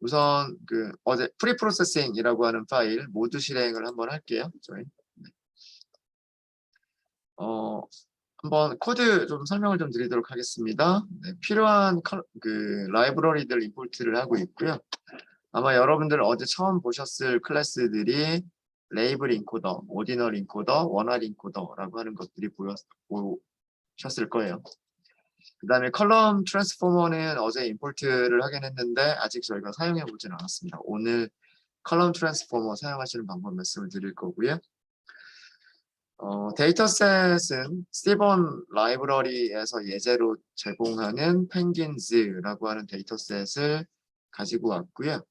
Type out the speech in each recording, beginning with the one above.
우선 어제 프리프로세싱이라고 하는 파일 모두 실행을 한번 할게요. 저희. 한번 코드 좀 설명을 좀 드리도록 하겠습니다. 필요한 라이브러리들 임포트를 하고 있고요. 아마 여러분들 어제 처음 보셨을 클래스들이 레이블 인코더, 오디널 인코더, 원활 인코더라고 하는 것들이 보셨을 거예요. 그 다음에 컬럼 트랜스포머는 어제 임포트를 하긴 했는데 아직 저희가 사용해 보진 않았습니다. 오늘 컬럼 트랜스포머 사용하시는 방법 말씀을 드릴 거고요. 데이터셋은 스티븐 라이브러리에서 예제로 제공하는 펭귄즈라고 하는 데이터셋을 가지고 왔고요.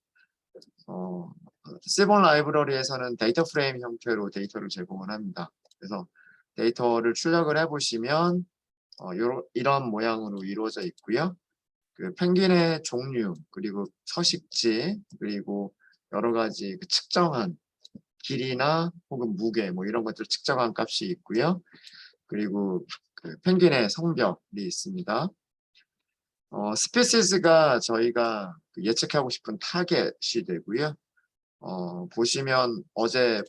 스티븐 라이브러리에서는 데이터 프레임 형태로 데이터를 제공을 합니다. 그래서 데이터를 출력을 해보시면 이런 모양으로 이루어져 있고요. 펭귄의 종류, 그리고 서식지, 그리고 여러 가지 측정한 길이나 혹은 무게 이런 것들 측정한 값이 있고요. 그리고 펭귄의 성별이 있습니다. 스피시스가 저희가 예측하고 싶은 타겟이 되고요. 보시면 어제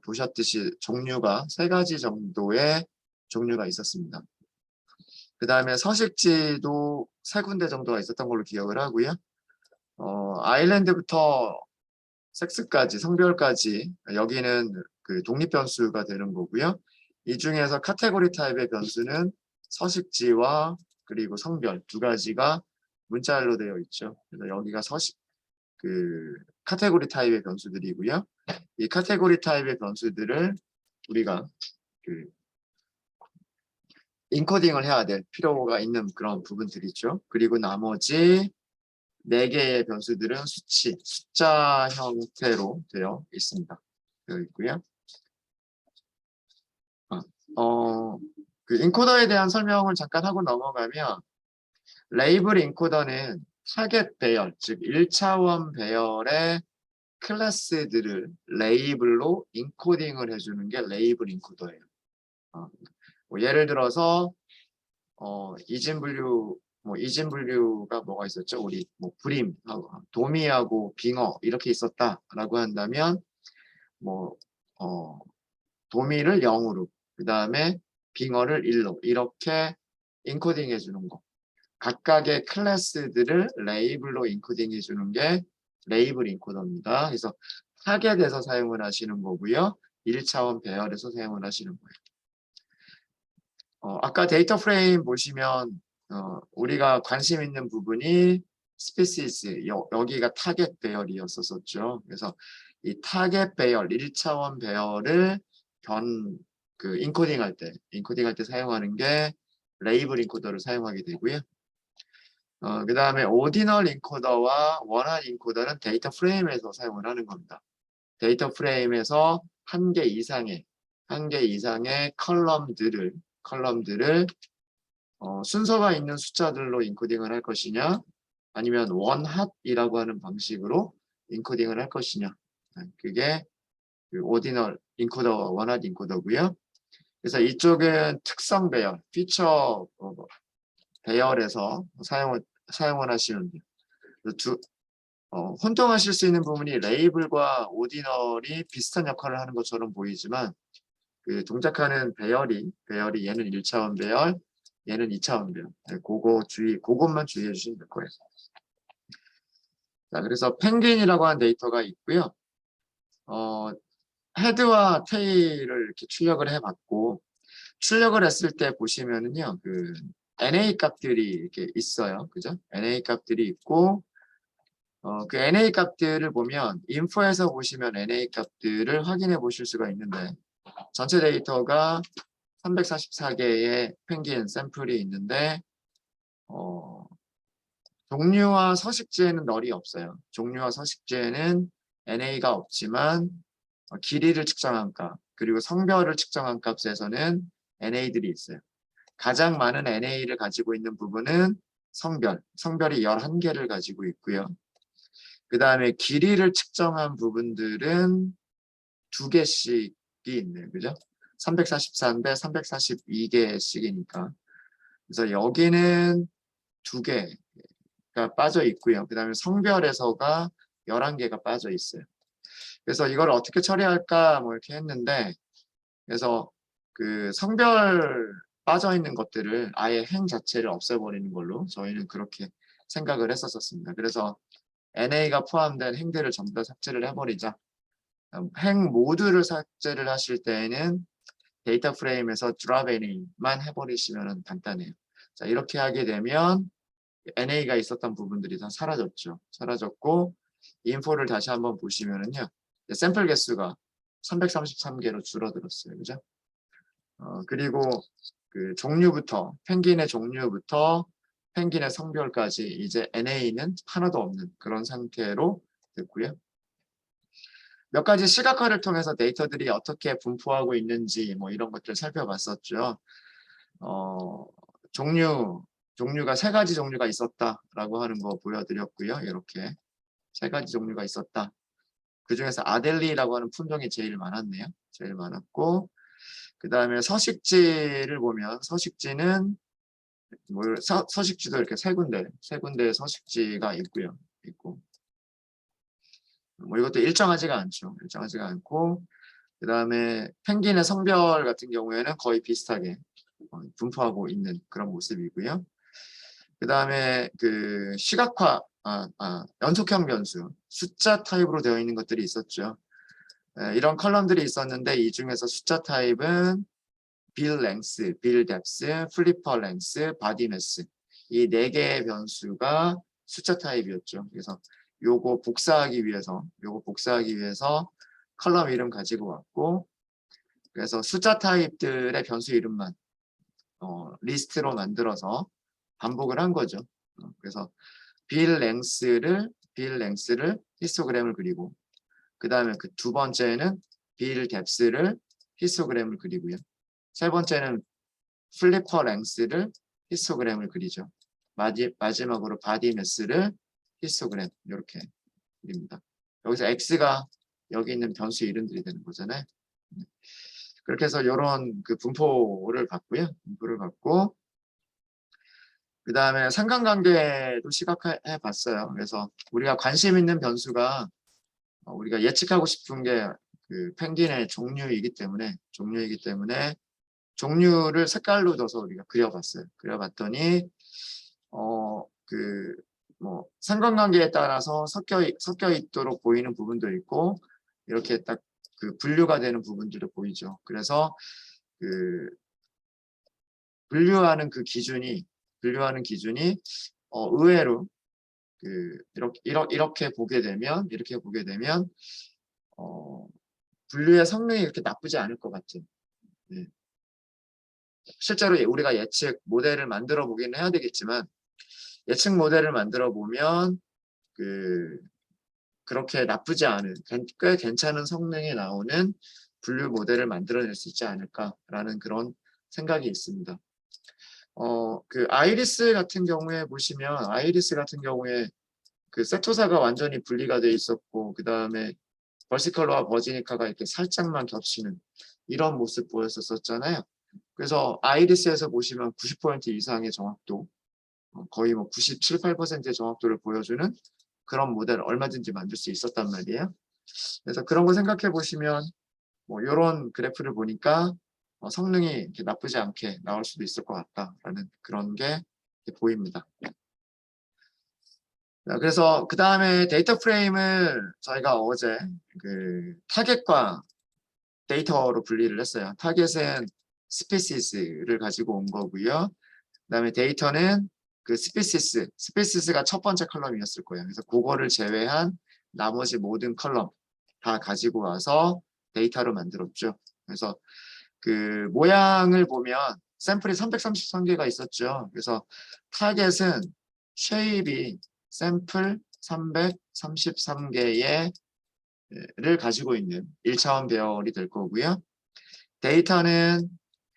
보셨듯이 종류가 3가지 정도의 종류가 있었습니다. 그 다음에 서식지도 3군데 정도가 있었던 걸로 기억을 하고요. 아일랜드부터 섹스까지, 성별까지 여기는 독립 변수가 되는 거고요. 이 중에서 카테고리 타입의 변수는 서식지와 그리고 성별 2가지가 문자열로 되어 있죠. 그래서 여기가 카테고리 타입의 변수들이고요. 이 카테고리 타입의 변수들을 우리가 인코딩을 해야 될 필요가 있는 그런 부분들이죠. 그리고 나머지 4개의 변수들은 숫자 형태로 되어 있습니다. 되어 있고요. 인코더에 대한 설명을 잠깐 하고 넘어가면 레이블 인코더는 타겟 배열, 즉 1차원 배열의 클래스들을 레이블로 인코딩을 해주는 게 레이블 인코더예요. 예를 들어서 이진 분류가 뭐가 있었죠? 우리 브림, 도미하고 빙어 이렇게 있었다라고 한다면 도미를 0으로, 그 다음에 빙어를 1로 이렇게 인코딩 해주는 거. 각각의 클래스들을 레이블로 인코딩 해주는 게 레이블 인코더입니다. 그래서 타겟에서 사용을 하시는 거고요. 1차원 배열에서 사용을 하시는 거예요. 아까 데이터 프레임 보시면 우리가 관심 있는 부분이 스피시스, 여기가 타겟 배열이었었죠. 그래서 이 타겟 배열, 1차원 배열을 인코딩 할 때 사용하는 게 레이블 인코더를 사용하게 되고요. 그 다음에 오디널 인코더와 원활 인코더는 데이터 프레임에서 사용을 하는 겁니다. 데이터 프레임에서 한 개 이상의 컬럼들을 순서가 있는 숫자들로 인코딩을 할 것이냐, 아니면 원핫이라고 하는 방식으로 인코딩을 할 것이냐. 그게 오디널 인코더와 원핫 인코더고요. 그래서 이쪽은 특성 배열, 피처 배열에서 사용을 하시면 돼요. 혼동하실 수 있는 부분이 레이블과 오디널이 비슷한 역할을 하는 것처럼 보이지만 동작하는 배열이 얘는 1차원 배열, 얘는 2차원 배열. 그것만 주의해 주시면 될 거예요. 자, 그래서 펭귄이라고 하는 데이터가 있고요. 헤드와 테일을 이렇게 출력을 해봤고, 출력을 했을 때 보시면은요, NA 값들이 이렇게 있어요. 그죠? NA 값들이 있고, 그 NA 값들을 보면, 인포에서 보시면 NA 값들을 확인해 보실 수가 있는데, 전체 데이터가 344개의 펭귄 샘플이 있는데, 종류와 서식지에는 널이 없어요. 종류와 서식지에는 NA가 없지만, 길이를 측정한 값, 그리고 성별을 측정한 값에서는 NA들이 있어요. 가장 많은 NA를 가지고 있는 부분은 성별이 11개를 가지고 있고요. 그 다음에 길이를 측정한 부분들은 2개씩이 있네요. 그죠? 344인데 342개씩이니까. 그래서 여기는 2개가 빠져 있고요. 그 다음에 성별에서가 11개가 빠져 있어요. 그래서 이걸 어떻게 처리할까 뭐 이렇게 했는데, 그래서 그 성별 빠져 있는 것들을 아예 행 자체를 없애버리는 걸로 저희는 그렇게 생각을 했었습니다. 그래서 NA가 포함된 행들을 전부 다 삭제를 해버리자. 행 모두를 삭제를 하실 때에는 데이터 프레임에서 drop NA만 해버리시면 간단해요. 자, 이렇게 하게 되면 NA가 있었던 부분들이 다 사라졌죠. 사라졌고 인포를 다시 한번 보시면은요. 샘플 개수가 333개로 줄어들었어요. 그죠? 그리고 그 종류부터 펭귄의 종류부터 펭귄의 성별까지 이제 NA는 하나도 없는 그런 상태로 됐고요. 몇 가지 시각화를 통해서 데이터들이 어떻게 분포하고 있는지 뭐 이런 것들을 살펴봤었죠. 종류가 3가지 종류가 있었다라고 하는 거 보여드렸고요. 이렇게 3가지 종류가 있었다. 그 중에서 아델리라고 하는 품종이 제일 많았네요. 제일 많았고, 그 다음에 서식지를 보면 서식지는 서식지도 이렇게 세 군데 서식지가 있고요. 뭐 이것도 일정하지가 않죠. 일정하지가 않고, 그 다음에 펭귄의 성별 같은 경우에는 거의 비슷하게 분포하고 있는 그런 모습이고요. 그 다음에 그 시각화, 연속형 변수, 숫자 타입으로 되어 있는 것들이 있었죠. 이런 컬럼들이 있었는데 이 중에서 숫자 타입은 빌 랭스, 빌 뎁스, 플리퍼 랭스, 바디 매스 이 4개의 변수가 숫자 타입이었죠. 그래서 요거 복사하기 위해서 컬럼 이름 가지고 왔고, 그래서 숫자 타입들의 변수 이름만 리스트로 만들어서 반복을 한 거죠. 그래서 빌 랭스를 히스토그램을 그리고, 그 다음에 그 두 번째는 빌 뎁스를 히스토그램을 그리고요. 세 번째는 플리퍼 랭스를 히스토그램을 그리죠. 마지막으로 바디 매스를 히스토그램 이렇게 그립니다. 여기서 X가 여기 있는 변수 이름들이 되는 거잖아요. 그렇게 해서 이런 그 분포를 봤고요. 분포를 봤고, 그 다음에 상관관계도 시각해 봤어요. 그래서 우리가 관심 있는 변수가 우리가 예측하고 싶은 게 그 펭귄의 종류이기 때문에 종류를 색깔로 둬서 우리가 그려봤어요. 그려봤더니 그 뭐 상관관계에 따라서 섞여 있도록 보이는 부분도 있고, 이렇게 딱 그 분류가 되는 부분들도 보이죠. 그래서 그 분류하는 기준이 의외로 그 이렇게 보게 되면 분류의 성능이 그렇게 나쁘지 않을 것 같은. 네. 실제로 우리가 예측 모델을 만들어 보기는 해야 되겠지만, 예측 모델을 만들어 보면 그렇게 나쁘지 않은 꽤 괜찮은 성능이 나오는 분류 모델을 만들어낼 수 있지 않을까라는 그런 생각이 있습니다. 그 아이리스 같은 경우에 보시면, 그 세토사가 완전히 분리가 돼 있었고, 그 다음에 벌시컬러와 버지니카가 이렇게 살짝만 겹치는 이런 모습 보였었잖아요. 그래서 아이리스에서 보시면 90% 이상의 정확도, 거의 뭐 97, 8%의 정확도를 보여주는 그런 모델을 얼마든지 만들 수 있었단 말이에요. 그래서 그런 거 생각해 보시면 뭐 이런 그래프를 보니까 성능이 이렇게 나쁘지 않게 나올 수도 있을 것 같다라는 그런 게 보입니다. 그래서 그 다음에 데이터 프레임을 저희가 어제 그 타겟과 데이터로 분리를 했어요. 타겟은 스피시스를 가지고 온 거고요. 그 다음에 데이터는 그 스피시스가 첫 번째 컬럼이었을 거예요. 그래서 그거를 제외한 나머지 모든 컬럼 다 가지고 와서 데이터로 만들었죠. 그래서 그 모양을 보면 샘플이 333개가 있었죠. 그래서 타겟은 쉐입이 샘플 333개를 가지고 있는 1차원 배열이 될 거고요. 데이터는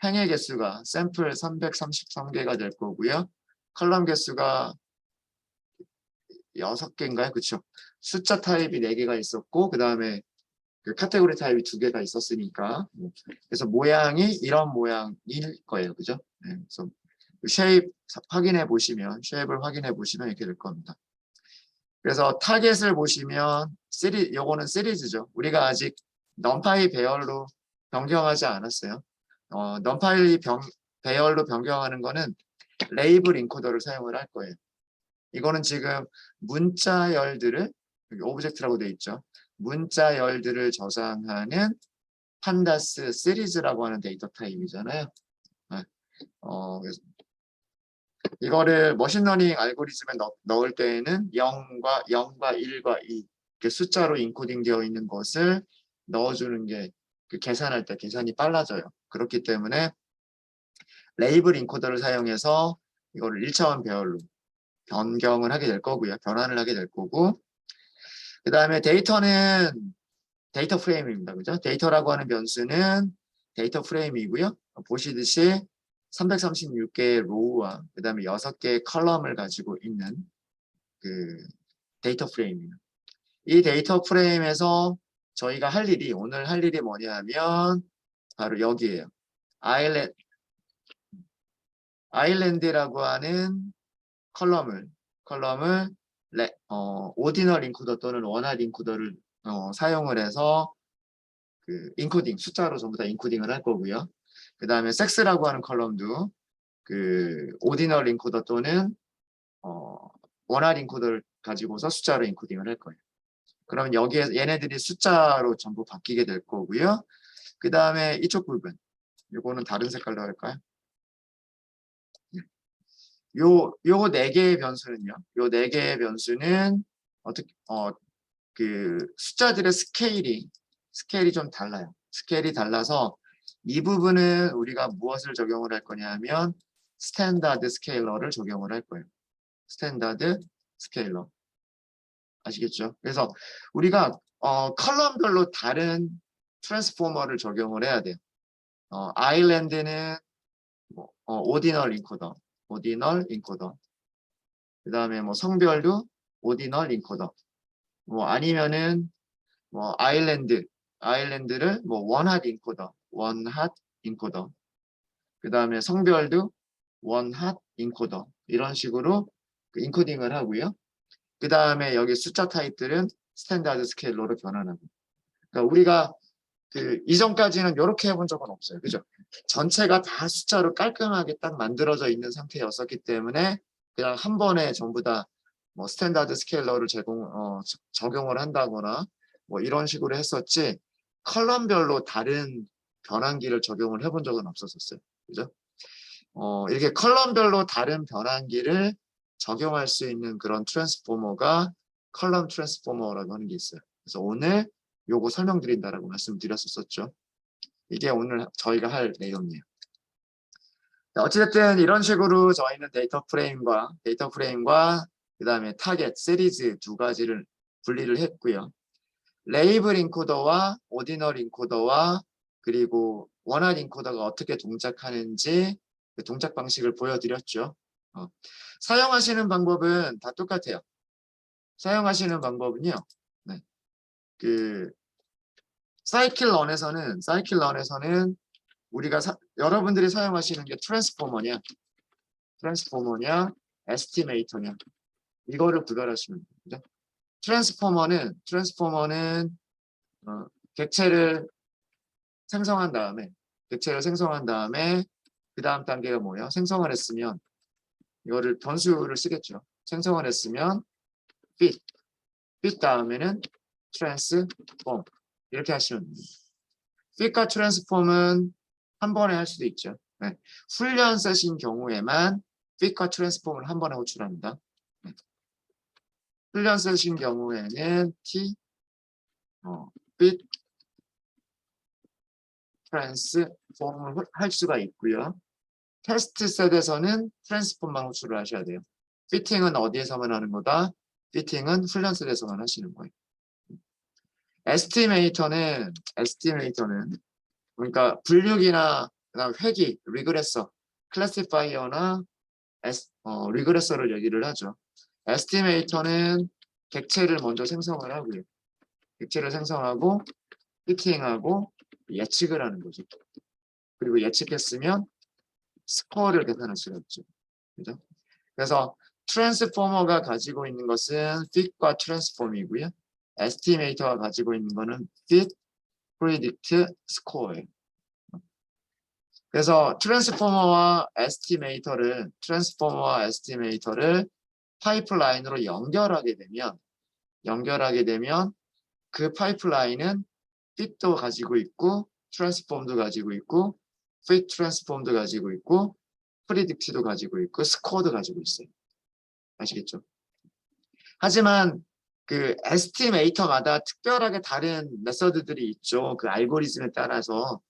행의 개수가 샘플 333개가 될 거고요. 컬럼 개수가 6개인가요? 그렇죠. 숫자 타입이 4개가 있었고, 그 다음에 그 카테고리 타입이 2개가 있었으니까, 그래서 모양이 이런 모양일 거예요. 그죠? 네, 그래서 쉐입 확인해 보시면 쉐입을 확인해 보시면 이렇게 될 겁니다. 그래서 타겟을 보시면 요거는 시리즈죠. 우리가 아직 넘파이 배열로 변경하지 않았어요. 넘파이 배열로 변경하는 거는 레이블 인코더를 사용을 할 거예요. 이거는 지금 문자열들을 여기 오브젝트라고 되어 있죠. 문자열들을 저장하는 판다스 시리즈라고 하는 데이터 타입이잖아요. 그래서 이거를 머신러닝 알고리즘에 넣을 때에는 0과 1과 2 이렇게 숫자로 인코딩 되어 있는 것을 넣어주는 게 그 계산할 때 계산이 빨라져요. 그렇기 때문에 레이블 인코더를 사용해서 이거를 1차원 배열로 변경을 하게 될 거고요. 변환을 하게 될 거고, 그 다음에 데이터는 데이터 프레임입니다. 그죠? 데이터라고 하는 변수는 데이터 프레임이고요. 보시듯이 336개의 로우와 그 다음에 6개의 컬럼을 가지고 있는 그 데이터 프레임이에요. 이 데이터 프레임에서 저희가 오늘 할 일이 뭐냐면 바로 여기에요. 아일랜드라고 하는 컬럼을 오디널 인코더 또는 원활 인코더를 사용을 해서 그 인코딩 숫자로 전부 다 인코딩을 할 거고요. 그 다음에 섹스라고 하는 컬럼도 그 오디널 인코더 또는 원활 인코더를 가지고서 숫자로 인코딩을 할 거예요. 그러면 여기에 얘네들이 숫자로 전부 바뀌게 될 거고요. 그 다음에 이쪽 부분, 이거는 다른 색깔로 할까요? 요 4개의 변수는요. 요 4개의 변수는 그 숫자들의 스케일이 좀 달라요. 스케일이 달라서 이 부분은 우리가 무엇을 적용을 할 거냐면 스탠다드 스케일러를 적용을 할 거예요. 스탠다드 스케일러. 아시겠죠? 그래서 우리가 컬럼별로 다른 트랜스포머를 적용을 해야 돼요. 아일랜드는 오디널 인코더. 그 다음에 뭐 성별도 오디널 인코더. 뭐 아니면은 뭐 아일랜드를 뭐 원핫 인코더. 그 다음에 성별도 원핫 인코더. 이런 식으로 그 인코딩을 하고요. 그 다음에 여기 숫자 타입들은 스탠다드 스케일러로 변환하고. 그러니까 우리가 그 이전까지는 이렇게 해본 적은 없어요. 그죠? 전체가 다 숫자로 깔끔하게 딱 만들어져 있는 상태였었기 때문에 그냥 한 번에 전부 다 뭐 스탠다드 스케일러를 적용을 한다거나 뭐 이런 식으로 했었지 컬럼별로 다른 변환기를 적용을 해본 적은 없었어요. 그죠? 이렇게 컬럼별로 다른 변환기를 적용할 수 있는 그런 트랜스포머가 컬럼 트랜스포머라고 하는 게 있어요. 그래서 오늘 요거 설명드린다라고 말씀드렸었죠. 이게 오늘 저희가 할 내용이에요. 어찌됐든 이런 식으로 저희는 데이터 프레임과 그 다음에 타겟, 시리즈 2가지를 분리를 했고요. 레이블 인코더와 오디널 인코더와 그리고 원활 인코더가 어떻게 동작하는지 그 동작 방식을 보여드렸죠. 사용하시는 방법은 다 똑같아요. 사용하시는 방법은요. 네. 그 사이클런에서는 우리가 여러분들이 사용하시는 게 트랜스포머냐 에스티메이터냐 이거를 구별하시면 됩니다. 트랜스포머는 객체를 생성한 다음에 그 다음 단계가 뭐예요? 생성을 했으면 이거를 변수를 쓰겠죠. 생성을 했으면 fit 다음에는 transform 이렇게 하시면 됩니다. fit과 transform은 한 번에 할 수도 있죠. 네. 훈련 세신 경우에만 fit과 transform을 한 번에 호출합니다. 네. 훈련 세신 경우에는 fit transform을 할 수가 있고요. 테스트 셋에서는 트랜스폼만 호출을 하셔야 돼요. 피팅은 어디에서만 하는 거다? 피팅은 훈련 셋에서만 하시는 거예요. 에스티메이터는 그러니까 분류기나 그다음 회기, 리그레서, 클래시파이어나 리그레서를 얘기를 하죠. 에스티메이터는 객체를 먼저 생성을 하고요. 객체를 생성하고 피팅하고 예측을 하는 거죠. 그리고 예측했으면 스코어를 계산할 수가 있죠. 그죠? 그래서 트랜스포머가 가지고 있는 것은 fit과 트랜스폼이고요. 에스티메이터가 가지고 있는 거는 fit, predict, score예요. 그래서 트랜스포머와 에스티메이터를 파이프라인으로 연결하게 되면 그 파이프라인은 fit도 가지고 있고 트랜스폼도 가지고 있고 fit 트랜스폼도 가지고 있고 predict도 가지고 있고 score도 가지고 있어요. 아시겠죠? 하지만 그 에스티메이터마다 특별하게 다른 메서드들이 있죠. 그 알고리즘에 따라서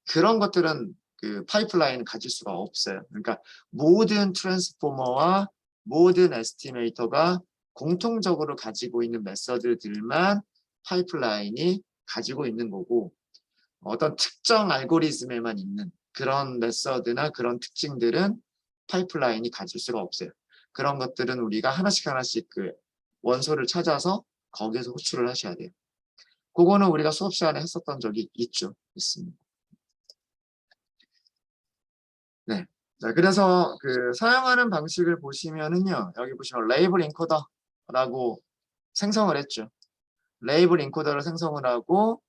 그런 것들은 그 파이프라인을 가질 수가 없어요. 그러니까 모든 트랜스포머와 모든 에스티메이터가 공통적으로 가지고 있는 메서드들만 파이프라인이 가지고 있는 거고 어떤 특정 알고리즘에만 있는 그런 메서드나 그런 특징들은 파이프라인이 가질 수가 없어요. 그런 것들은 우리가 하나씩 그 원소를 찾아서 거기에서 호출을 하셔야 돼요. 그거는 우리가 수업 시간에 했었던 적이 있습니다. 네. 자, 그래서 그 사용하는 방식을 보시면은요, 여기 보시면 레이블 인코더라고 생성을 했죠. 레이블 인코더를 생성을 하고,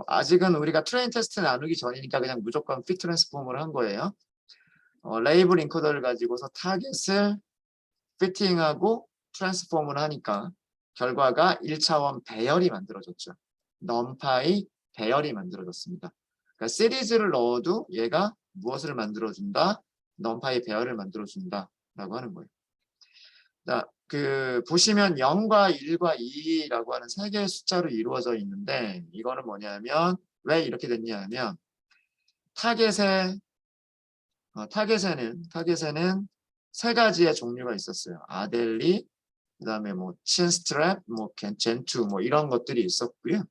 아직은 우리가 트레인 테스트 나누기 전이니까 그냥 무조건 fit 트랜스폼을 한 거예요. 레이블 인코더를 가지고서 타겟을 피팅하고 트랜스폼을 하니까 결과가 1차원 배열이 만들어졌죠. 넘파이 배열이 만들어졌습니다. 그러니까 시리즈를 넣어도 얘가 무엇을 만들어준다? 넘파이 배열을 만들어준다 라고 하는 거예요. 자, 그 보시면 0과 1과 2라고 하는 세 개의 숫자로 이루어져 있는데 이거는 뭐냐면 왜 이렇게 됐냐면 타겟에는 세 가지의 종류가 있었어요. 아델리, 그다음에 뭐 친스트랩, 뭐 젠투 뭐 이런 것들이 있었고요.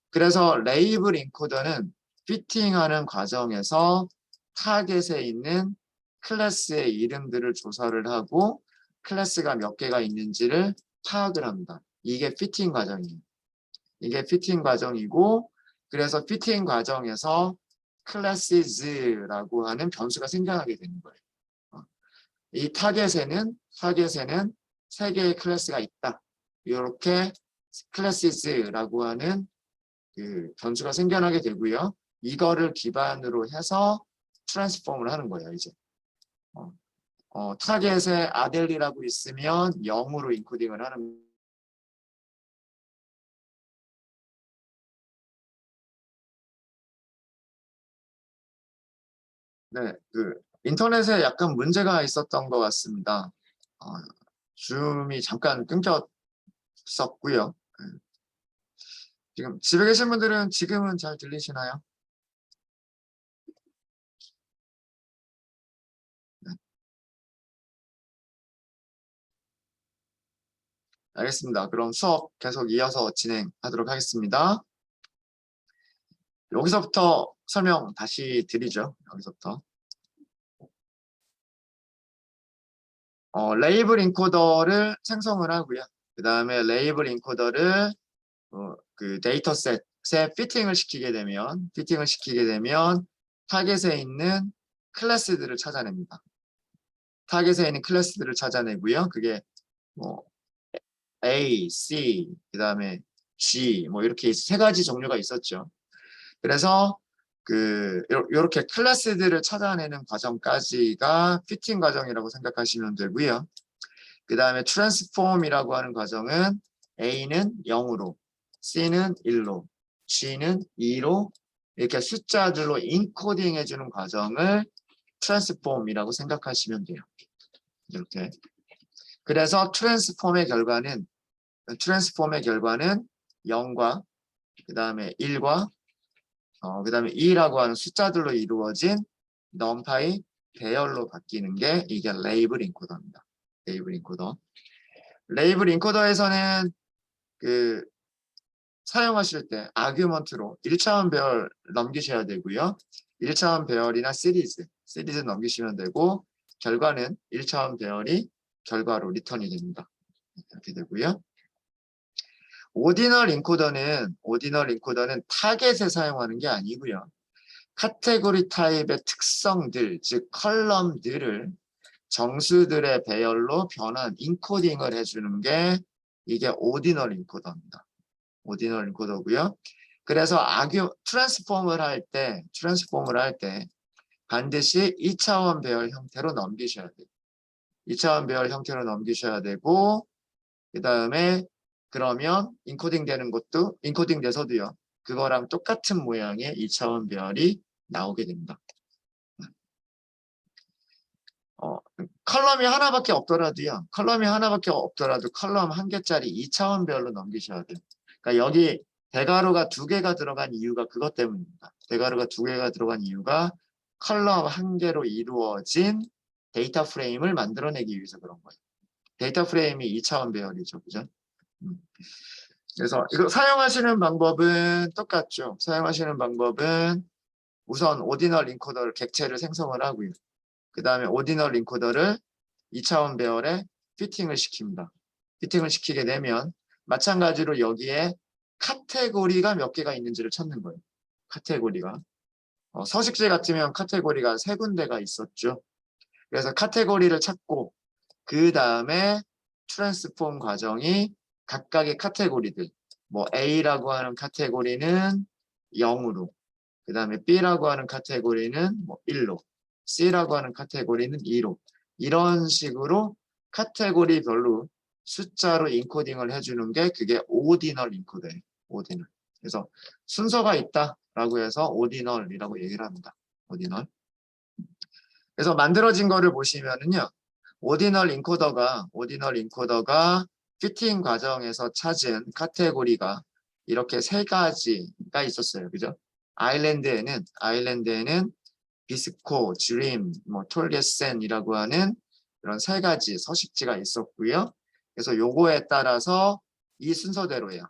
그래서 레이블 인코더는 피팅하는 과정에서 타겟에 있는 클래스의 이름들을 조사를 하고 클래스가 몇 개가 있는지를 파악을 합니다. 이게 피팅 과정이에요. 이게 피팅 과정이고 그래서 피팅 과정에서 클래시즈라고 하는 변수가 생겨나게 되는 거예요. 이 타겟에는 세 개의 클래스가 있다. 이렇게 클래시즈라고 하는 그 변수가 생겨나게 되고요. 이거를 기반으로 해서 트랜스폼을 하는 거예요. 이제 타겟에 아델리라고 있으면 0으로 인코딩을 하는. 네, 그 인터넷에 약간 문제가 있었던 것 같습니다. 줌이 잠깐 끊겼었고요. 지금 집에 계신 분들은 지금은 잘 들리시나요? 네, 알겠습니다. 그럼 수업 계속 이어서 진행하도록 하겠습니다. 여기서부터 설명 다시 드리죠. 여기서부터. 레이블 인코더를 생성을 하고요. 그 다음에 레이블 인코더를 그 데이터셋에 피팅을 시키게 되면 타겟에 있는 클래스들을 찾아냅니다. 타겟에 있는 클래스들을 찾아내고요. 그게 뭐 A, C, 그 다음에 G 뭐 이렇게 세 가지 종류가 있었죠. 그래서 그 이렇게 클래스들을 찾아내는 과정까지가 피팅 과정이라고 생각하시면 되고요. 그 다음에 트랜스폼이라고 하는 과정은 A는 0으로, C는 1로, G는 2로 이렇게 숫자들로 인코딩 해주는 과정을 트랜스폼이라고 생각하시면 돼요. 이렇게. 그래서 트랜스폼의 결과는 0과 그 다음에 1과 그 다음에 2라고 하는 숫자들로 이루어진 넘파이 배열로 바뀌는 게 이게 레이블 인코더입니다. 레이블 인코더. 레이블 인코더에서는 그 사용하실 때 아규먼트로 1차원 배열 넘기셔야 되고요. 1차원 배열이나 시리즈 넘기시면 되고 결과는 1차원 배열이 결과로 리턴이 됩니다. 이렇게 되고요. 오디널 인코더는 타겟에 사용하는 게 아니고요. 카테고리 타입의 특성들, 즉 컬럼들을 정수들의 배열로 변환, 인코딩을 해주는 게 이게 오디널 인코더입니다. 오디널 인코더고요. 그래서 트랜스폼을 할 때 반드시 2차원 배열 형태로 넘기셔야 돼요. 2차원 배열 형태로 넘기셔야 되고, 그 다음에 그러면 인코딩 돼서도요. 그거랑 똑같은 모양의 2차원 배열이 나오게 됩니다. 컬럼이 하나밖에 없더라도요. 컬럼 한 개짜리 2차원 배열로 넘기셔야 돼요. 그러니까 여기 대괄호가 2개가 들어간 이유가 그것 때문입니다. 대괄호가 2개가 들어간 이유가 컬럼 한 개로 이루어진 데이터 프레임을 만들어내기 위해서 그런 거예요. 데이터 프레임이 2차원 배열이죠. 그죠? 그래서 이거 사용하시는 방법은 똑같죠. 사용하시는 방법은 우선 오디널 인코더를 객체를 생성을 하고요. 그 다음에 오디널 인코더를 2차원 배열에 피팅을 시킵니다. 피팅을 시키게 되면 마찬가지로 여기에 카테고리가 몇 개가 있는지를 찾는 거예요. 카테고리가. 서식지 같으면 카테고리가 3군데가 있었죠. 그래서 카테고리를 찾고 그 다음에 트랜스폼 과정이 각각의 카테고리들, 뭐 A라고 하는 카테고리는 0으로, 그 다음에 B라고 하는 카테고리는 뭐 1로, C라고 하는 카테고리는 2로, 이런 식으로 카테고리별로 숫자로 인코딩을 해주는 게 그게 오디널 인코더예요. 오디널. 그래서 순서가 있다라고 해서 오디널이라고 얘기를 합니다. 오디널. 그래서 만들어진 거를 보시면은요. 오디널 인코더가 피팅 과정에서 찾은 카테고리가 이렇게 3가지가 있었어요. 그죠? 아일랜드에는 비스코, 드림, 뭐 톨게센이라고 하는 그런 3가지 서식지가 있었고요. 그래서 요거에 따라서 이 순서대로예요.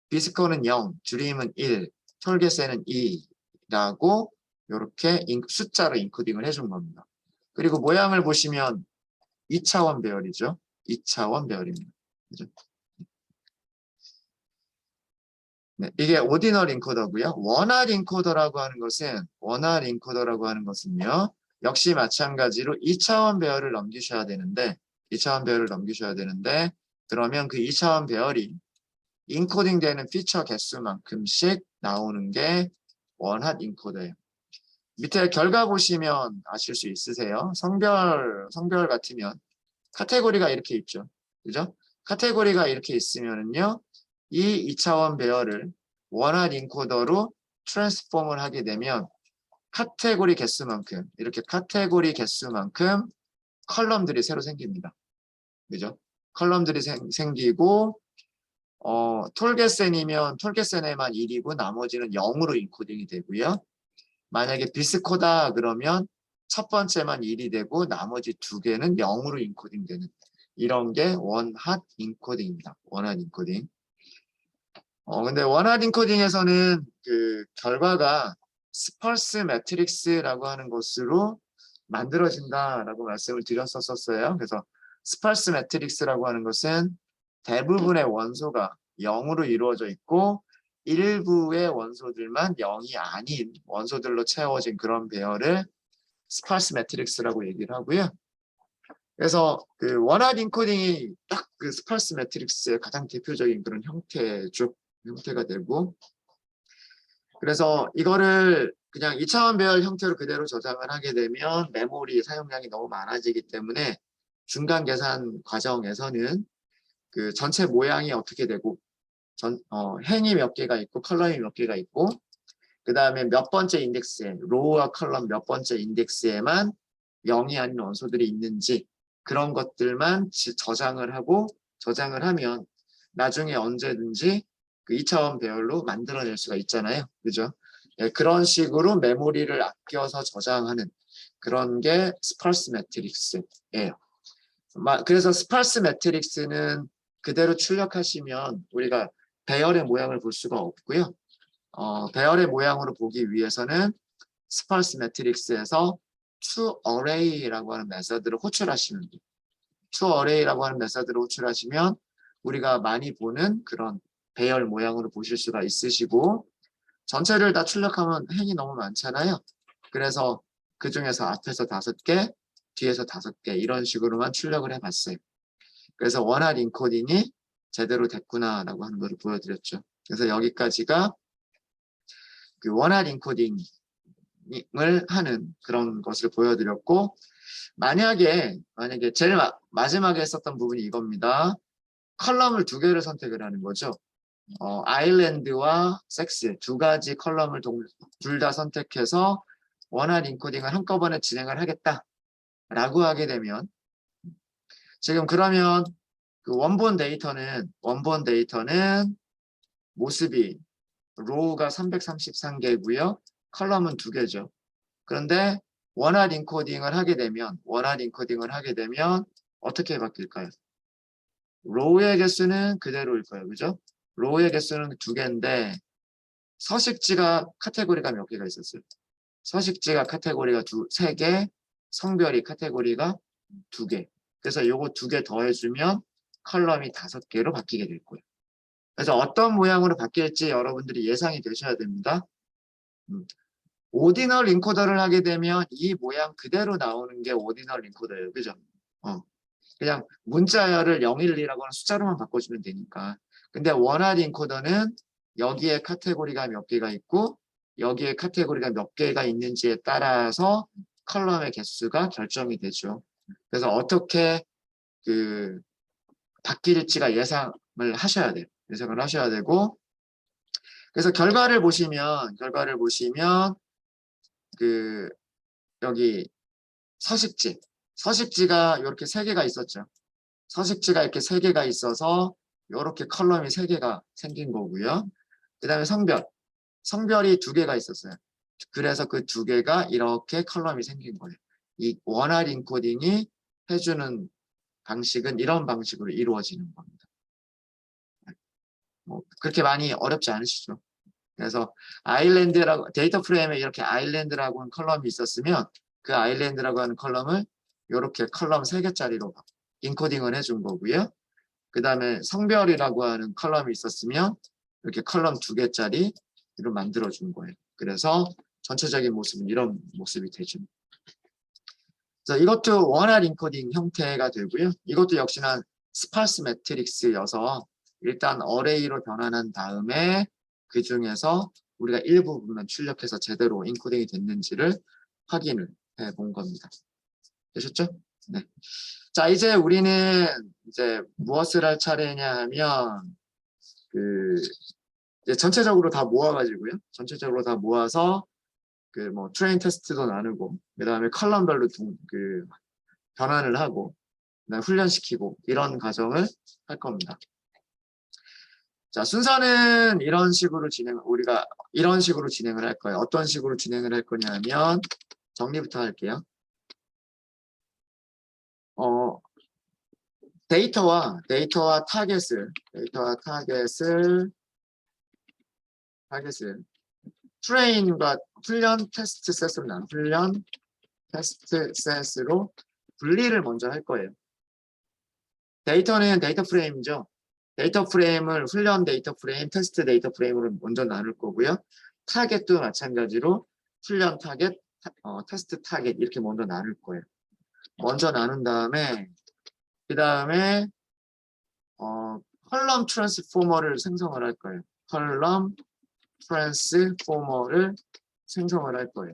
비스코는 0, 드림은 1, 톨게센은 2라고 이렇게 숫자로 인코딩을 해준 겁니다. 그리고 모양을 보시면 2차원 배열이죠. 2차원 배열입니다. 그죠? 네, 이게 오디널 인코더고요. 원활 인코더라고 하는 것은요. 역시 마찬가지로 2차원 배열을 넘기셔야 되는데 그러면 그 2차원 배열이 인코딩 되는 피처 개수만큼씩 나오는 게 원활 인코더예요. 밑에 결과 보시면 아실 수 있으세요. 성별 같으면 카테고리가 이렇게 있죠. 그죠? 카테고리가 이렇게 있으면은요. 이 2차원 배열을 원활 인코더로 트랜스폼을 하게 되면 카테고리 개수만큼 컬럼들이 새로 생깁니다. 그죠? 컬럼들이 생기고 톨게센이면 톨게센에만 1이고 나머지는 0으로 인코딩이 되고요. 만약에 비스코다 그러면 첫 번째만 1이 되고 나머지 2개는 0으로 인코딩 되는 이런 게 원핫 인코딩입니다. 원핫 인코딩. 근데 원핫 인코딩에서는 그 결과가 스펄스 매트릭스라고 하는 것으로 만들어진다라고 말씀을 드렸었어요. 그래서 스펄스 매트릭스라고 하는 것은 대부분의 원소가 0으로 이루어져 있고 일부의 원소들만 0이 아닌 원소들로 채워진 그런 배열을 스펄스 매트릭스라고 얘기를 하고요. 그래서 그 원활 인코딩이 딱 그 스펄스 매트릭스의 가장 대표적인 그런 형태가 되고, 그래서 이거를 그냥 2차원 배열 형태로 그대로 저장을 하게 되면 메모리 사용량이 너무 많아지기 때문에 중간 계산 과정에서는 그 전체 모양이 어떻게 되고 행이 몇 개가 있고 컬럼이 몇 개가 있고 그 다음에 몇 번째 인덱스에 로우와 컬럼 몇 번째 인덱스에만 0이 아닌 원소들이 있는지 그런 것들만 저장을 하면 나중에 언제든지 그 2차원 배열로 만들어낼 수가 있잖아요. 그죠? 네, 그런 식으로 메모리를 아껴서 저장하는 그런 게 스펄스 매트릭스예요. 그래서 스펄스 매트릭스는 그대로 출력하시면 우리가 배열의 모양을 볼 수가 없고요. 배열의 모양으로 보기 위해서는 스펄스 매트릭스에서 toArray라고 하는 메서드를 호출하시면 돼요. toArray라고 하는 메서드를 호출하시면 우리가 많이 보는 그런 배열 모양으로 보실 수가 있으시고 전체를 다 출력하면 행이 너무 많잖아요. 그래서 그 중에서 앞에서 5개, 뒤에서 5개 이런 식으로만 출력을 해봤어요. 그래서 원활 인코딩이 제대로 됐구나라고 하는 것을 보여드렸죠. 그래서 여기까지가 그 원활 인코딩을 하는 그런 것을 보여드렸고, 만약에 제일 마지막에 했었던 부분이 이겁니다. 컬럼을 2개를 선택을 하는 거죠. 아일랜드와 섹스 2가지 컬럼을 둘 다 선택해서 원활 인코딩을 한꺼번에 진행을 하겠다라고 하게 되면, 지금 그러면 그 원본 데이터는 모습이 로우가 333개고요. 컬럼은 2개죠. 그런데 원활 인코딩을 하게 되면 어떻게 바뀔까요? 로우의 개수는 그대로일 거예요. 그죠? 로우의 개수는 2개인데 서식지가 카테고리가 몇 개가 있었어요? 서식지가 카테고리가 3개, 성별이 카테고리가 2개. 그래서 요거 2개 더해주면 컬럼이 5개로 바뀌게 될 거예요. 그래서 어떤 모양으로 바뀔지 여러분들이 예상이 되셔야 됩니다. 오디널 인코더를 하게 되면 이 모양 그대로 나오는 게 오디널 인코더예요. 그죠? 그냥 문자열을 012라고 하는 숫자로만 바꿔주면 되니까. 근데 원활 인코더는 여기에 카테고리가 몇 개가 있고 여기에 카테고리가 몇 개가 있는지에 따라서 컬럼의 개수가 결정이 되죠. 그래서 어떻게 바뀔지가 예상을 하셔야 돼요. 예상을 하셔야 되고, 그래서 결과를 보시면 여기 서식지가 이렇게 3개가 있었죠. 서식지가 이렇게 3개가 있어서 이렇게 컬럼이 3개가 생긴 거고요. 그 다음에 성별이 2개가 있었어요. 그래서 그 2개가 이렇게 컬럼이 생긴 거예요. 이 원활 인코딩이 해주는 방식은 이런 방식으로 이루어지는 겁니다. 그렇게 많이 어렵지 않으시죠? 그래서 데이터 프레임에 이렇게 아일랜드라고 하는 컬럼이 있었으면 그 아일랜드라고 하는 컬럼을 이렇게 컬럼 3개짜리로 인코딩을 해준 거고요. 그 다음에 성별이라고 하는 컬럼이 있었으면 이렇게 컬럼 2개짜리로 만들어준 거예요. 그래서 전체적인 모습은 이런 모습이 되죠. 그래서 이것도 원활 인코딩 형태가 되고요. 이것도 역시나 스파스 매트릭스여서 일단 어레이로 변환한 다음에 그 중에서 우리가 일부분만 출력해서 제대로 인코딩이 됐는지를 확인을 해 본 겁니다. 되셨죠? 네. 자, 이제 우리는 무엇을 할 차례냐 하면 이제 전체적으로 다 모아가지고요. 전체적으로 다 모아서 트레인 테스트도 나누고 그다음에 컬럼별로 변환을 하고 그다음에 훈련시키고 이런 과정을 할 겁니다. 자, 순서는 우리가 이런 식으로 진행을 할 거예요. 어떤 식으로 진행을 할 거냐 하면 정리부터 할게요. 데이터와 타겟을 트레인과 훈련 테스트 셋으로 분리를 먼저 할 거예요. 데이터는 데이터 프레임이죠. 데이터 프레임을 훈련 데이터 프레임, 테스트 데이터 프레임으로 먼저 나눌 거고요. 타겟도 마찬가지로 훈련 타겟, 테스트 타겟 이렇게 먼저 나눌 거예요. 먼저 나눈 다음에 컬럼 트랜스포머를 생성을 할 거예요. 컬럼 트랜스포머를 생성을 할 거예요.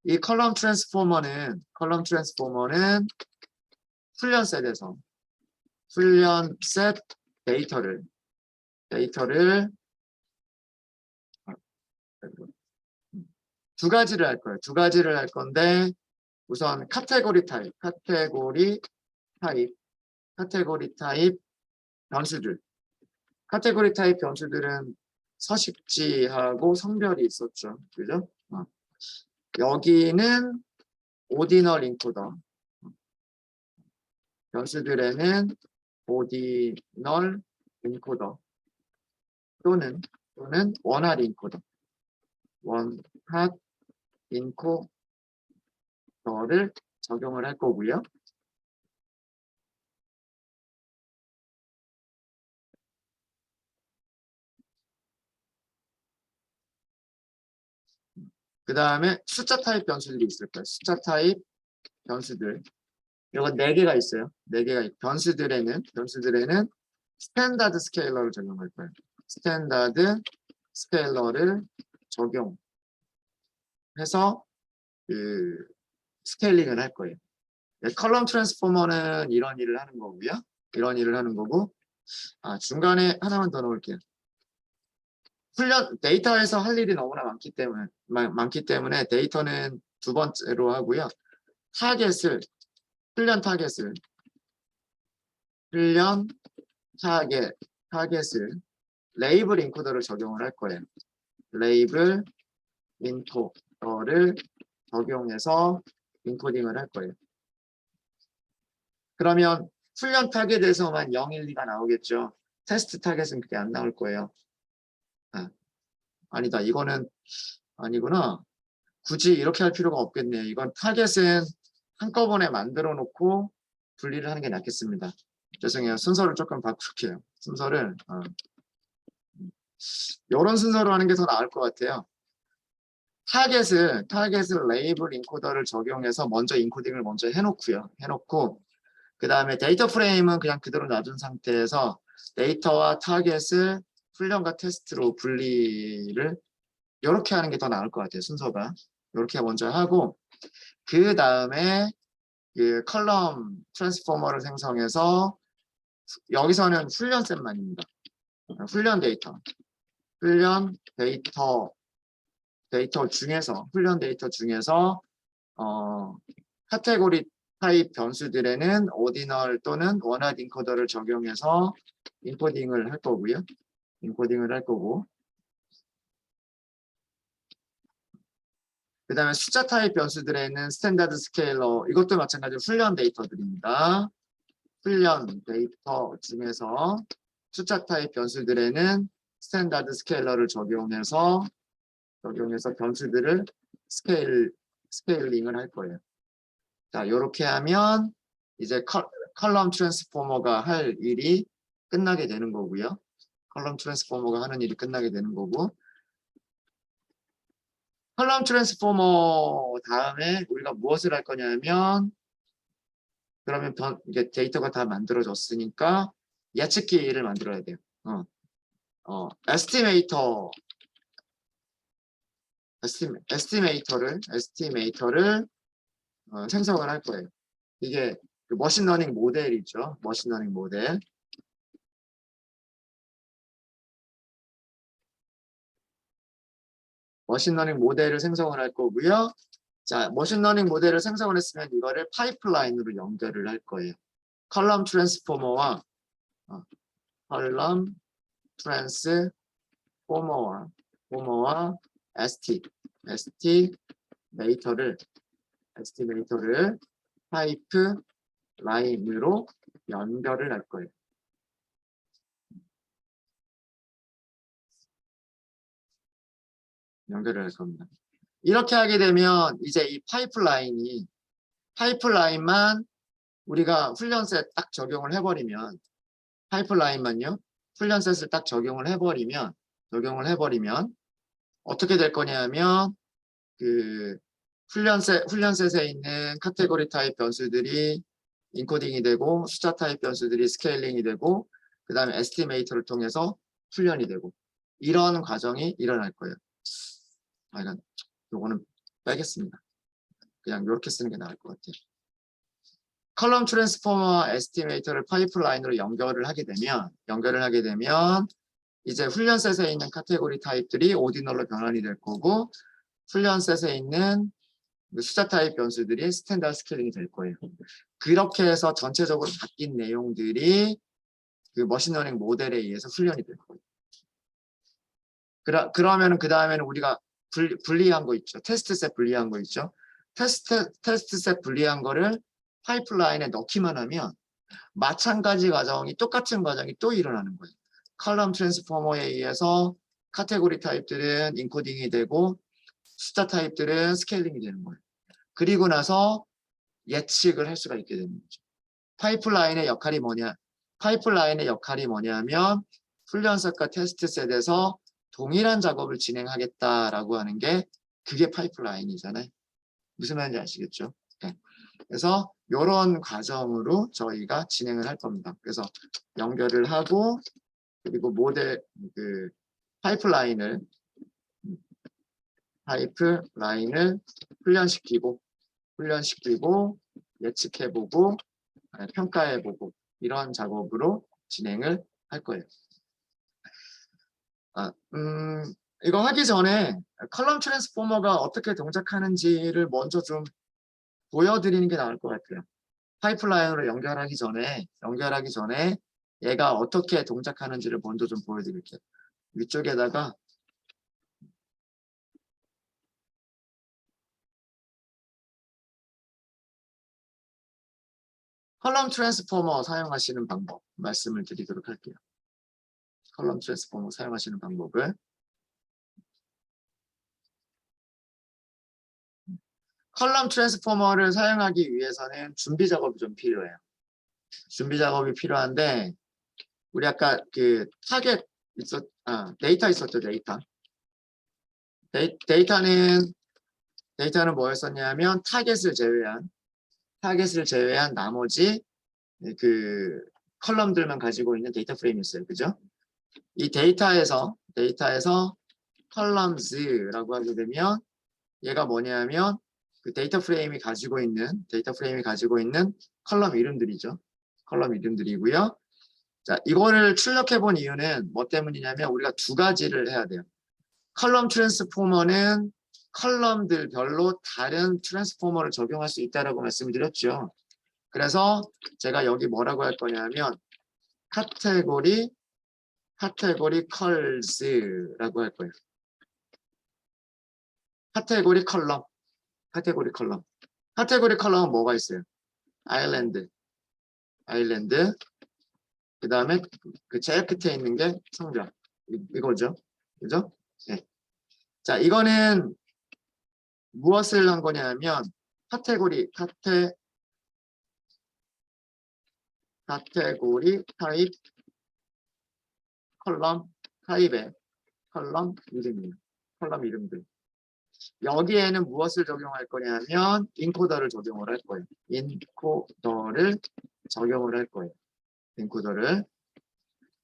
이 컬럼 트랜스포머는 훈련 셋 데이터를 두 가지를 할 거예요. 두 가지를 할 건데 우선 카테고리 타입 변수들. 카테고리 타입 변수들은 서식지하고 성별이 있었죠. 그죠? 여기는 오디널 인코더. 변수들에는 오디널 인코더 또는 원활 인코더. 원핫 인코더를 적용을 할 거고요. 그 다음에 숫자 타입 변수들이 있을 거예요. 숫자 타입 변수들. 이건 4개가 있어요. 4개가 있고 변수들에는 스탠다드 스케일러를 적용할 거예요. 스탠다드 스케일러를 적용해서 그 스케일링을 할 거예요. 네, 컬럼 트랜스포머는 이런 일을 하는 거고요. 이런 일을 하는 거고, 중간에 하나만 더 넣을게요. 데이터에서 할 일이 너무나 많기 때문에 데이터는 두 번째로 하고요. 훈련 타겟을 레이블 인코더를 적용을 할 거예요. 레이블 인코더를 적용해서 인코딩을 할 거예요. 그러면 훈련 타겟에서만 0, 1, 2가 나오겠죠. 테스트 타겟은 그게 안 나올 거예요. 아니다. 이거는 아니구나. 굳이 이렇게 할 필요가 없겠네요. 이건 타겟은 한꺼번에 만들어 놓고 분리를 하는 게 낫겠습니다. 죄송해요. 순서를 조금 바꿀게요. 순서를 이런 순서로 하는 게 더 나을 것 같아요. 타겟을 레이블 인코더를 적용해서 먼저 인코딩을 먼저 해놓고 그 다음에 데이터 프레임은 그냥 그대로 놔둔 상태에서 데이터와 타겟을 훈련과 테스트로 분리를 이렇게 하는 게 더 나을 것 같아요. 순서가 이렇게 먼저 하고 그 다음에 그 컬럼 트랜스포머를 생성해서 여기서는 훈련셋만입니다. 훈련 데이터 중에서 카테고리 타입 변수들에는 오디널 또는 원하드 인코더를 적용해서 인코딩을 할 거고요. 그 다음에 숫자 타입 변수들에는 스탠다드 스케일러, 이것도 마찬가지로 훈련 데이터들입니다. 훈련 데이터 중에서 숫자 타입 변수들에는 스탠다드 스케일러를 적용해서 변수들을 스케일링을 할 거예요. 자, 이렇게 하면 이제 컬럼 트랜스포머가 할 일이 끝나게 되는 거고요. 컬럼 트랜스포머가 하는 일이 끝나게 되는 거고, 컬럼 트랜스포머 다음에 우리가 무엇을 할 거냐면, 그러면 이게 데이터가 다 만들어졌으니까 예측기를 만들어야 돼요. 에스티메이터를 생성을 할 거예요. 이게 그 머신러닝 모델이죠. 머신러닝 모델. 머신러닝 모델을 생성을 할 거고요. 자, 머신러닝 모델을 생성을 했으면 이거를 파이프라인으로 연결을 할 거예요. 컬럼 트랜스포머와 에스티메이터를 파이프라인으로 연결을 할 거예요. 연결을 할 겁니다. 이렇게 하게 되면 이제 이 파이프라인만 우리가 훈련셋 딱 적용을 해버리면 훈련셋을 딱 적용을 해버리면 어떻게 될 거냐면 그 훈련셋에 있는 카테고리 타입 변수들이 인코딩이 되고 숫자 타입 변수들이 스케일링이 되고 그 다음에 에스티메이터를 통해서 훈련이 되고 이런 과정이 일어날 거예요. 요거는 빼겠습니다. 그냥 이렇게 쓰는 게 나을 것 같아요. 컬럼 트랜스포머와 에스티메이터를 파이프라인으로 연결을 하게 되면 이제 훈련셋에 있는 카테고리 타입들이 오디널로 변환이 될 거고 훈련셋에 있는 숫자 타입 변수들이 스탠다드 스케일링이 될 거예요. 그렇게 해서 전체적으로 바뀐 내용들이 그 머신러닝 모델에 의해서 훈련이 될 거예요. 그러면 그 다음에는 우리가 분리한 거 있죠. 테스트셋 분리한 거 있죠. 테스트셋 분리한 거를 파이프라인에 넣기만 하면 똑같은 과정이 또 일어나는 거예요. 컬럼 트랜스포머에 의해서 카테고리 타입들은 인코딩이 되고 숫자 타입들은 스케일링이 되는 거예요. 그리고 나서 예측을 할 수가 있게 되는 거죠. 파이프라인의 역할이 뭐냐면 훈련셋과 테스트셋에서 동일한 작업을 진행하겠다라고 하는 게 그게 파이프라인이잖아요. 무슨 말인지 아시겠죠? 네. 그래서 이런 과정으로 저희가 진행을 할 겁니다. 그래서 연결을 하고 그리고 모델 그 파이프라인을 훈련시키고 예측해보고 평가해보고 이런 작업으로 진행을 할 거예요. 이거 하기 전에 컬럼 트랜스포머가 어떻게 동작하는지를 먼저 좀 보여드리는 게 나을 것 같아요. 파이프라인으로 연결하기 전에 얘가 어떻게 동작하는지를 먼저 좀 보여드릴게요. 위쪽에다가 컬럼 트랜스포머 사용하시는 방법 말씀을 드리도록 할게요. 컬럼 트랜스포머 사용하시는 방법을 컬럼 트랜스포머를 사용하기 위해서는 준비 작업이 좀 필요해요. 준비 작업이 필요한데 우리 아까 그 타겟 데이터 있었죠. 데이터는 뭐였었냐면 타겟을 제외한 나머지 그 컬럼들만 가지고 있는 데이터 프레임이었어요. 그죠? 이 데이터에서 컬럼즈라고 하게 되면 얘가 뭐냐면 그 데이터 프레임이 가지고 있는 컬럼 이름들이죠. 컬럼 이름들이고요. 자, 이거를 출력해 본 이유는 뭐 때문이냐면 우리가 두 가지를 해야 돼요. 컬럼 트랜스포머는 컬럼들별로 다른 트랜스포머를 적용할 수 있다라고 말씀을 드렸죠. 그래서 제가 여기 뭐라고 할 거냐면 카테고리 컬즈라고 할 거예요. 카테고리 컬럼은 뭐가 있어요? 아일랜드 그 다음에 그 제일 끝에 있는 게 성별 이거죠. 그죠? 네. 자, 이거는 무엇을 한 거냐면 카테고리 타입 컬럼 타입의 컬럼 이름이에요. 컬럼 이름들. 여기에는 무엇을 적용할 거냐면 인코더를 적용을 할 거예요. 인코더를.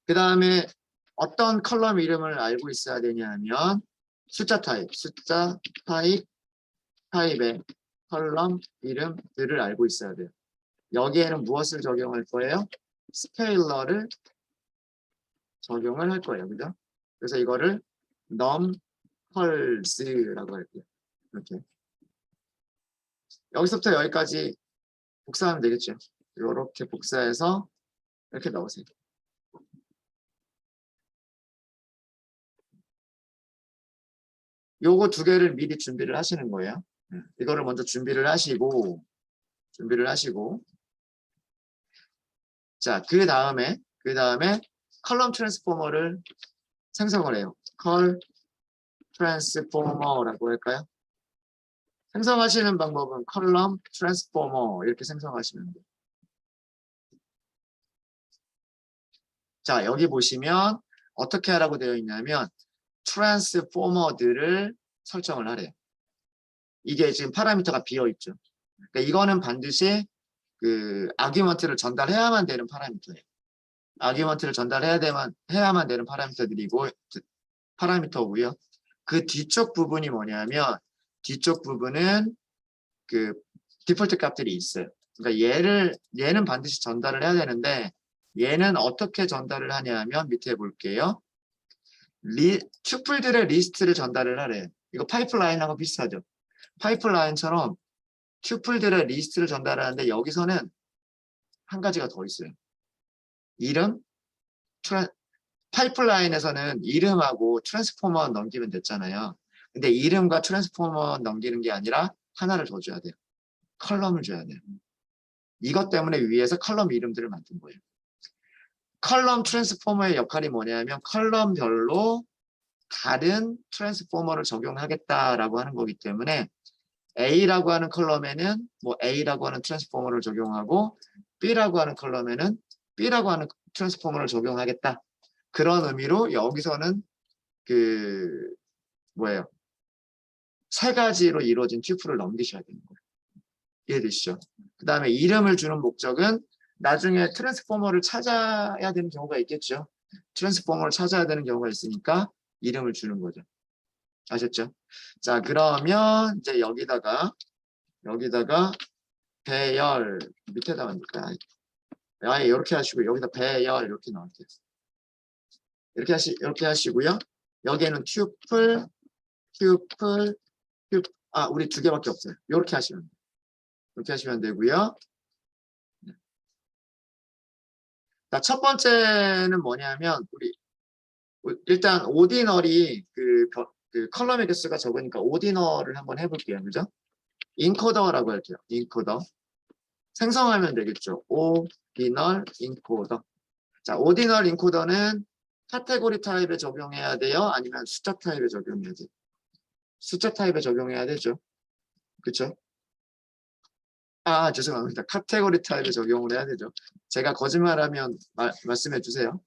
그 다음에 어떤 컬럼 이름을 알고 있어야 되냐면 숫자 타입의 컬럼 이름들을 알고 있어야 돼요. 여기에는 무엇을 적용할 거예요? 스케일러를 적용을 할 거예요. 그죠? 그래서 이거를 numPulse라고 할게요. 이렇게. 여기서부터 여기까지 복사하면 되겠죠. 이렇게 복사해서 이렇게 넣으세요. 요거 두 개를 미리 준비를 하시는 거예요. 이거를 먼저 준비를 하시고 자, 그 다음에 컬럼 트랜스포머를 생성을 해요. 컬 트랜스포머라고 할까요? 생성하시는 방법은 컬럼 트랜스포머 이렇게 생성하시면 돼요. 자, 여기 보시면 어떻게 하라고 되어 있냐면 트랜스포머들을 설정을 하래요. 이게 지금 파라미터가 비어 있죠. 그러니까 이거는 반드시 그 아규먼트를 전달해야만 되는 파라미터예요. 아규먼트를 해야만 되는 파라미터고요. 그 뒤쪽 부분이 뭐냐면 뒤쪽 부분은 그 디폴트 값들이 있어요. 그러니까 얘는 반드시 전달을 해야 되는데 얘는 어떻게 전달을 하냐면 밑에 볼게요. 튜플들의 리스트를 전달을 하래요. 이거 파이프라인하고 비슷하죠. 파이프라인처럼 튜플들의 리스트를 전달하는데 여기서는 한 가지가 더 있어요. 이름, 파이프라인에서는 이름하고 트랜스포머 넘기면 됐잖아요. 근데 이름과 트랜스포머 넘기는 게 아니라 하나를 더 줘야 돼요. 컬럼을 줘야 돼요. 이것 때문에 위에서 컬럼 이름들을 만든 거예요. 컬럼 트랜스포머의 역할이 뭐냐면 컬럼별로 다른 트랜스포머를 적용하겠다라고 하는 거기 때문에 A라고 하는 컬럼에는 뭐 A라고 하는 트랜스포머를 적용하고 B라고 하는 컬럼에는 B라고 하는 트랜스포머를 적용하겠다. 그런 의미로 여기서는 그 뭐예요? 세 가지로 이루어진 튜플을 넘기셔야 되는 거예요. 이해되시죠? 그 다음에 이름을 주는 목적은 나중에 트랜스포머를 찾아야 되는 경우가 있겠죠. 트랜스포머를 찾아야 되는 경우가 있으니까 이름을 주는 거죠. 아셨죠? 자, 그러면 이제 여기다가 배열 밑에다 만들까? 아예 이렇게 하시고 여기다 배열 이렇게 나올게요. 이렇게 하시고요. 여기에는 튜플, 우리 두 개밖에 없어요. 이렇게 하시면 돼요. 이렇게 하시면 되고요. 자, 첫 번째는 뭐냐면 우리 일단 오디널이 그 컬럼의 개수가 적으니까 오디널을 한번 해볼게요. 그죠? 인코더라고 할게요. 인코더. 생성하면 되겠죠. 오디널 인코더. 자, 오디널 인코더는 카테고리 타입에 적용해야 돼요? 아니면 숫자 타입에 적용해야 돼요? 숫자 타입에 적용해야 되죠. 그렇죠? 아, 죄송합니다. 카테고리 타입에 적용을 해야 되죠. 제가 거짓말하면 말씀해 주세요.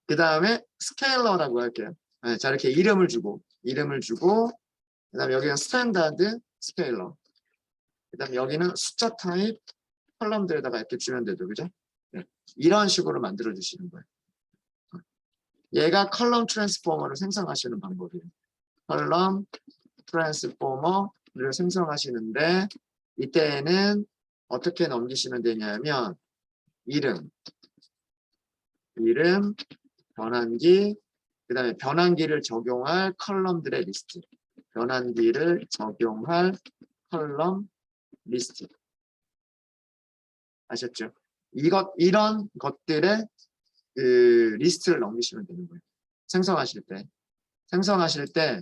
그 다음에 스케일러라고 할게요. 자, 이렇게 이름을 주고 그 다음에 여기는 스탠다드 스케일러. 그 다음에 여기는 숫자 타입 컬럼들에다가 이렇게 주면 되죠. 그죠? 네. 이런 식으로 만들어 주시는 거예요. 얘가 컬럼 트랜스포머를 생성하시는 방법이에요. 컬럼 트랜스포머를 생성하시는데 이때에는 어떻게 넘기시면 되냐면 이름, 변환기, 그 다음에 변환기를 적용할 컬럼들의 리스트. 변환기를 적용할 컬럼 리스트. 아셨죠? 이런 것들의 그 리스트를 넘기시면 되는 거예요. 생성하실 때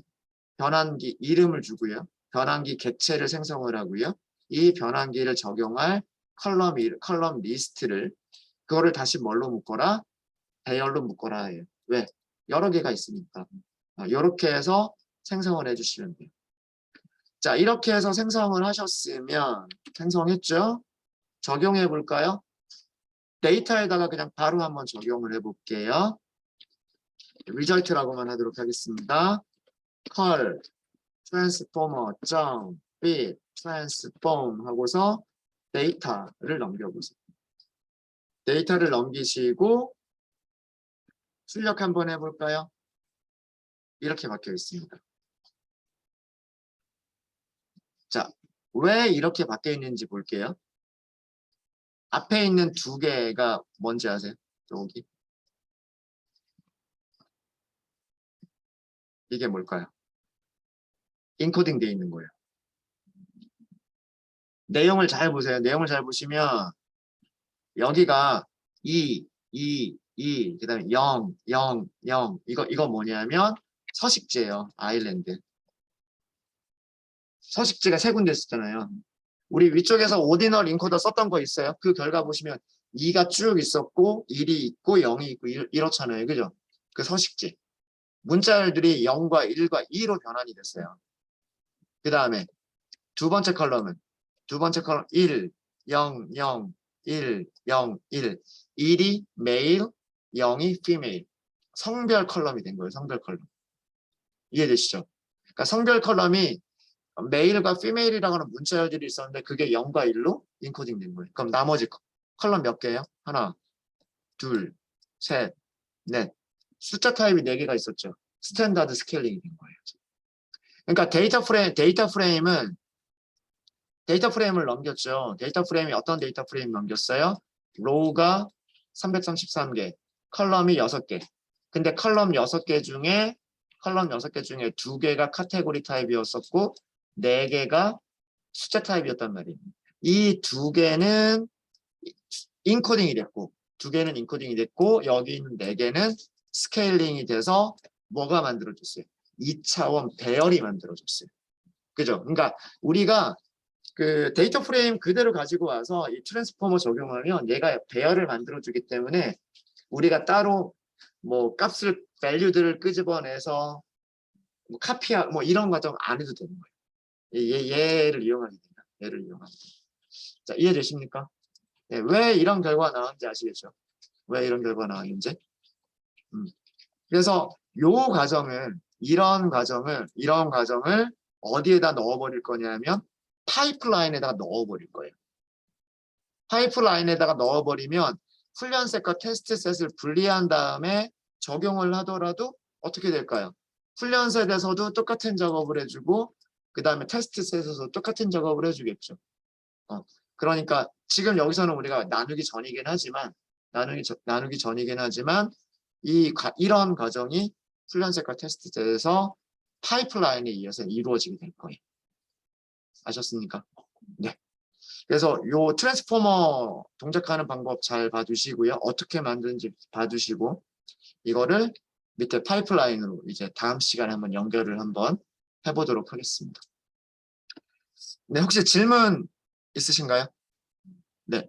변환기 이름을 주고요. 변환기 객체를 생성을 하고요. 이 변환기를 적용할 컬럼 리스트를 그거를 다시 뭘로 묶어라? 배열로 묶어라 해요. 왜? 여러 개가 있으니까. 이렇게 해서 생성을 해주시면 돼요. 자, 이렇게 해서 생성을 하셨으면 생성했죠? 적용해 볼까요? 데이터에다가 그냥 바로 한번 적용을 해볼게요. 리절트라고만 하도록 하겠습니다. 컬 트랜스포머 .fit 트랜스폼 하고서 데이터를 넘겨보세요. 데이터를 넘기시고 출력 한번 해볼까요? 이렇게 박혀 있습니다. 자, 왜 이렇게 박혀 있는지 볼게요. 앞에 있는 두 개가 뭔지 아세요? 여기. 이게 뭘까요? 인코딩 되어 있는 거예요. 내용을 잘 보세요. 내용을 잘 보시면 여기가 2, 그 다음에 0, 0, 0 이거 뭐냐면 서식지예요. 아일랜드. 서식지가 세 군데 있었잖아요. 우리 위쪽에서 오디널 인코더 썼던 거 있어요? 그 결과 보시면 2가 쭉 있었고 1이 있고 0이 있고 이렇잖아요. 그죠? 그 서식지. 문자열들이 0과 1과 2로 변환이 됐어요. 그 다음에 두 번째 컬럼 1, 0, 0, 1, 0, 1. 1이 메일, 0이 피메일. 성별 컬럼이 된 거예요. 성별 컬럼. 이해되시죠? 그러니까 성별 컬럼이 메일과 피메일이라고 하는 문자열들이 있었는데 그게 0과 1로 인코딩 된 거예요. 그럼 나머지 컬럼 몇 개예요? 하나, 둘, 셋, 넷. 숫자 타입이 4개가 있었죠. 스탠다드 스케일링이 된 거예요. 그러니까 데이터 프레임을 넘겼죠. 데이터 프레임이 어떤 데이터 프레임 넘겼어요? 로우가 333개, 컬럼이 6개. 근데 컬럼 6개 중에 2개가 카테고리 타입이었었고 4개가 숫자 타입이었단 말이에요. 이 2개는 인코딩이 됐고 2개는 인코딩이 됐고 여기 있는 4개는 스케일링이 돼서 뭐가 만들어졌어요? 2차원 배열이 만들어졌어요. 그죠? 그러니까 우리가 그 데이터 프레임 그대로 가지고 와서 이 트랜스포머 적용하면 얘가 배열을 만들어주기 때문에 우리가 따로 뭐 값을 밸류들을 끄집어내서 뭐 카피하 뭐 이런 과정 안 해도 되는 거예요. 얘를 이용하게 된다. 얘를 이용하게 된다. 자, 이해되십니까? 네, 왜 이런 결과가 나왔는지 아시겠죠? 왜 이런 결과가 나왔는지? 그래서 요 과정을 이런 과정을 어디에다 넣어버릴 거냐면 파이프라인에다가 넣어버릴 거예요. 파이프라인에다가 넣어버리면 훈련셋과 테스트셋을 분리한 다음에 적용을 하더라도 어떻게 될까요? 훈련셋에서도 똑같은 작업을 해주고 그 다음에 테스트셋에서도 똑같은 작업을 해주겠죠. 그러니까 지금 여기서는 우리가 나누기 전이긴 하지만 이런 과정이 훈련셋과 테스트셋에서 파이프라인에 의해서 이루어지게 될 거예요. 아셨습니까? 네. 그래서 요 트랜스포머 동작하는 방법 잘 봐두시고요. 어떻게 만드는지 봐두시고 이거를 밑에 파이프라인으로 이제 다음 시간에 한번 연결을 한번 해보도록 하겠습니다. 네, 혹시 질문 있으신가요? 네.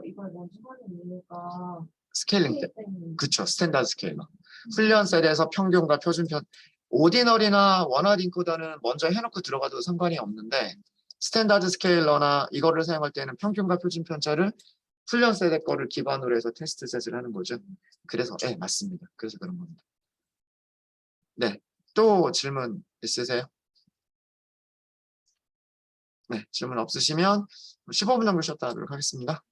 이걸 먼저 하는 이유가 스케일링 때. 그쵸. 스탠다드 스케일러. 훈련셀에서 평균과 표준편, 오디널이나 원하드 인코더는 먼저 해놓고 들어가도 상관이 없는데 스탠다드 스케일러나 이거를 사용할 때는 평균과 표준 편차를 훈련셀의 거를 기반으로 해서 테스트 셋을 하는 거죠. 그래서 네, 맞습니다. 그래서 그런 겁니다. 네. 또 질문 있으세요? 네, 질문 없으시면 15분 정도 쉬었다 하도록 하겠습니다.